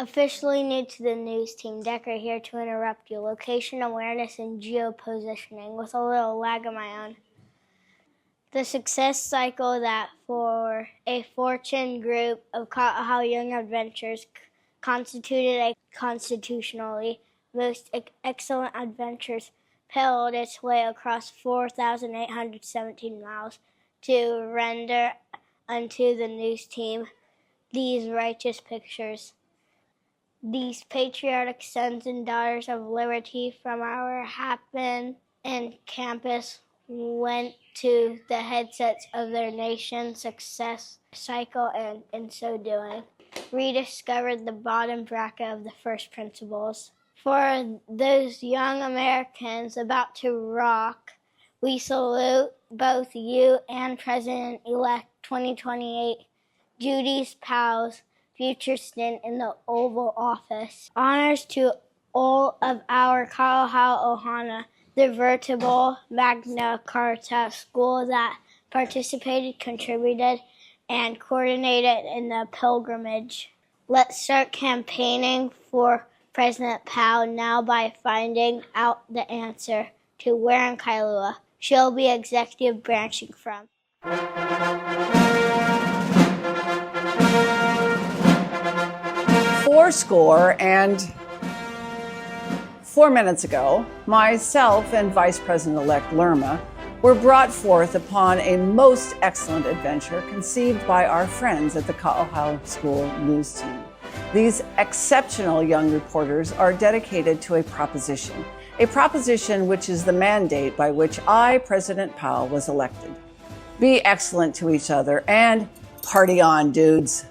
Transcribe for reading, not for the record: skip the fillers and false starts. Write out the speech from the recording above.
Officially new to the news team, Decker here to interrupt you. Location awareness and geopositioning with a little lag of my own. The success cycle that for a Fortune group of KAʻŌHAO young adventurers constituted a constitutionally most excellent adventures propelled its way across 4,817 miles to render unto the news team these righteous pictures. These patriotic sons and daughters of liberty from our Happen and campus went to the headsets of their nation's success cycle and, in so doing, rediscovered the bottom bracket of the first principles. For those young Americans about to rock, we salute both you and President-elect 2028, Judy's pals, future stint in the Oval Office. Honors to all of our KAʻŌHAO Ohana, the veritable Magna Carta school that participated, contributed, and coordinated in the pilgrimage. Let's start campaigning for President Powell now by finding out the answer to where in Kailua she'll be executive branching from. Fourscore and 4 minutes ago, myself and Vice President-elect Lerma were brought forth upon a most excellent adventure conceived by our friends at the KAʻŌHAO School News Team. These exceptional young reporters are dedicated to a proposition which is the mandate by which I, President Powell, was elected. Be excellent to each other and party on, dudes.